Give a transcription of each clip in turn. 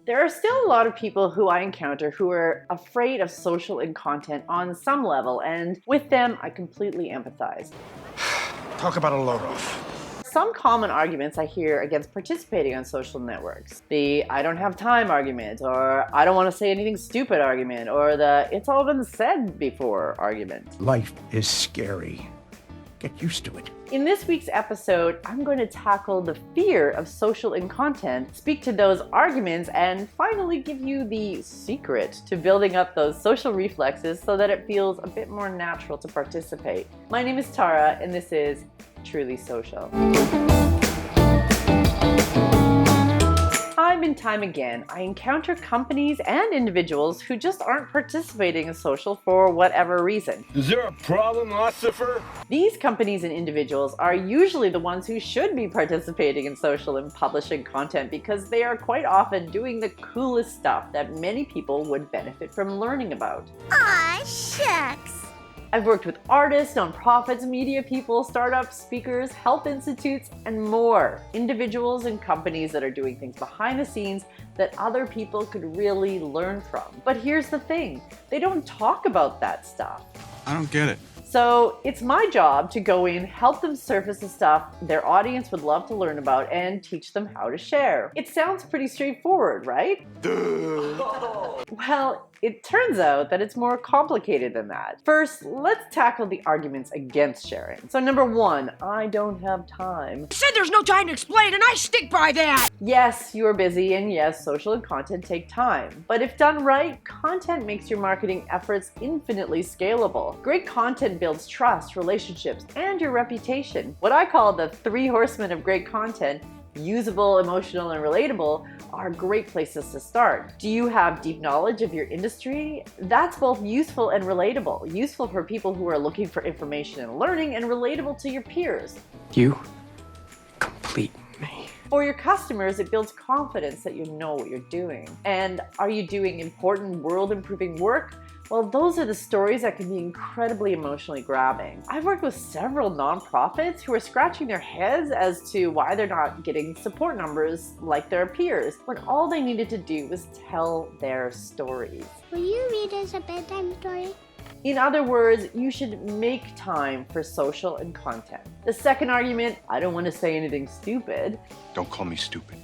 There are still a lot of people who I encounter who are afraid of social and content on some level, and with them, I completely empathize. Talk about a load-off. Some common arguments I hear against participating on social networks. The "I don't have time" argument, or "I don't want to say anything stupid" argument, or the "it's all been said before" argument. Life is scary. Get used to it. In this week's episode, I'm going to tackle the fear of social and content, speak to those arguments, and finally give you the secret to building up those social reflexes so that it feels a bit more natural to participate. My name is Tara, and this is Truly Social. Time and time again, I encounter companies and individuals who just aren't participating in social for whatever reason. Is there a problem, Lucifer? These companies and individuals are usually the ones who should be participating in social and publishing content because they are quite often doing the coolest stuff that many people would benefit from learning about. Aw, shucks. I've worked with artists, nonprofits, media people, startups, speakers, health institutes, and more. Individuals and companies that are doing things behind the scenes that other people could really learn from. But here's the thing, they don't talk about that stuff. I don't get it. So it's my job to go in, help them surface the stuff their audience would love to learn about, and teach them how to share. It sounds pretty straightforward, right? Well, it turns out that it's more complicated than that. First, let's tackle the arguments against sharing. So number one, I don't have time. I said there's no time to explain, and I stick by that. Yes, you are busy, and yes, social and content take time. But if done right, content makes your marketing efforts infinitely scalable. Great content builds trust, relationships, and your reputation. What I call the 3 horsemen of great content, usable, emotional, and relatable, are great places to start. Do you have deep knowledge of your industry? That's both useful and relatable. Useful for people who are looking for information and learning, and relatable to your peers. You complete me. For your customers, it builds confidence that you know what you're doing. And are you doing important world-improving work? Well, those are the stories that can be incredibly emotionally grabbing. I've worked with several nonprofits who are scratching their heads as to why they're not getting support numbers like their peers, when all they needed to do was tell their stories. Will you read us a bedtime story? In other words, you should make time for social and content. The second argument, I don't want to say anything stupid. Don't call me stupid.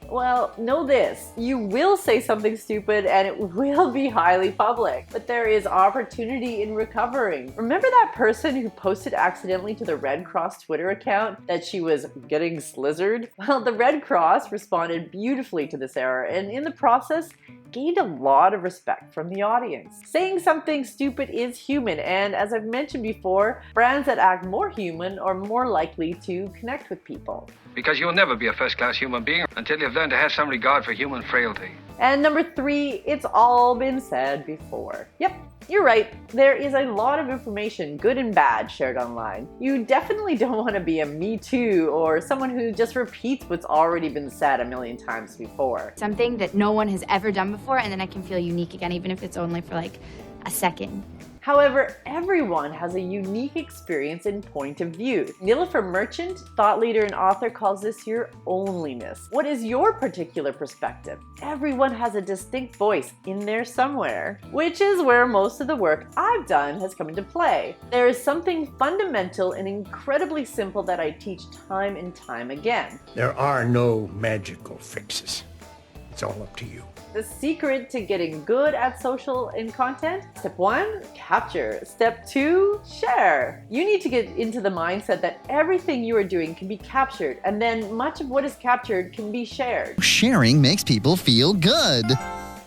Well, know this, you will say something stupid and it will be highly public, but there is opportunity in recovering. Remember that person who posted accidentally to the Red Cross Twitter account that she was getting slizzard? Well, the Red Cross responded beautifully to this error, and in the process, gained a lot of respect from the audience. Saying something stupid is human, and as I've mentioned before, brands that act more human are more likely to connect with people. Because you'll never be a first-class human being until you've learned to have some regard for human frailty. And number 3, it's all been said before. Yep, you're right. There is a lot of information, good and bad, shared online. You definitely don't want to be a Me Too or someone who just repeats what's already been said a million times before. Something that no one has ever done before, and then I can feel unique again, even if it's only for like a second. However, everyone has a unique experience and point of view. Nilofer Merchant, thought leader and author, calls this your onlyness. What is your particular perspective? Everyone has a distinct voice in there somewhere, which is where most of the work I've done has come into play. There is something fundamental and incredibly simple that I teach time and time again. There are no magical fixes. It's all up to you. The secret to getting good at social and content: step 1, capture. Step 2, share. You need to get into the mindset that everything you are doing can be captured, and then much of what is captured can be shared. Sharing makes people feel good.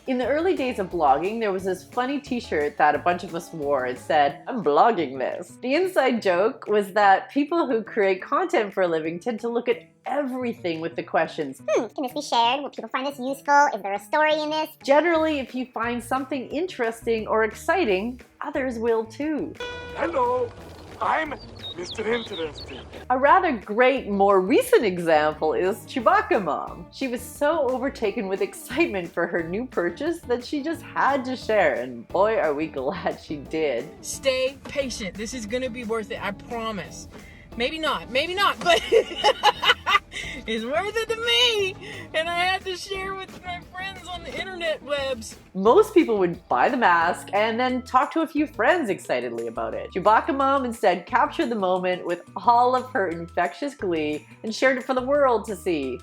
In the early days of blogging, there was this funny t-shirt that a bunch of us wore. It said, "I'm blogging this." The inside joke was that people who create content for a living tend to look at everything with the questions, Can this be shared? Will people find this useful? Is there a story in this? Generally, if you find something interesting or exciting, others will too. Hello, I'm Mr. Interesting. A rather great, more recent example is Chewbacca Mom. She was so overtaken with excitement for her new purchase that she just had to share, and boy are we glad she did. Stay patient. This is gonna be worth it, I promise. Maybe not, but it's worth it to me. And I had to share with my friends webs. Most people would buy the mask and then talk to a few friends excitedly about it. Chewbacca Mom instead captured the moment with all of her infectious glee and shared it for the world to see.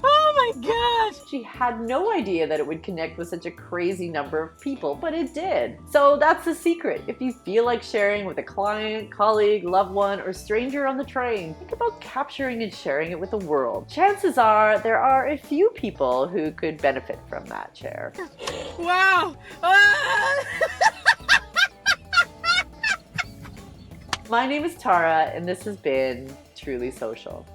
Oh my gosh. She had no idea that it would connect with such a crazy number of people, but it did. So that's the secret. If you feel like sharing with a client, colleague, loved one, or stranger on the train, think about capturing and sharing it with the world. Chances are there are a few people who could benefit from that share. Wow. Ah! My name is Tara, and this has been Truly Social.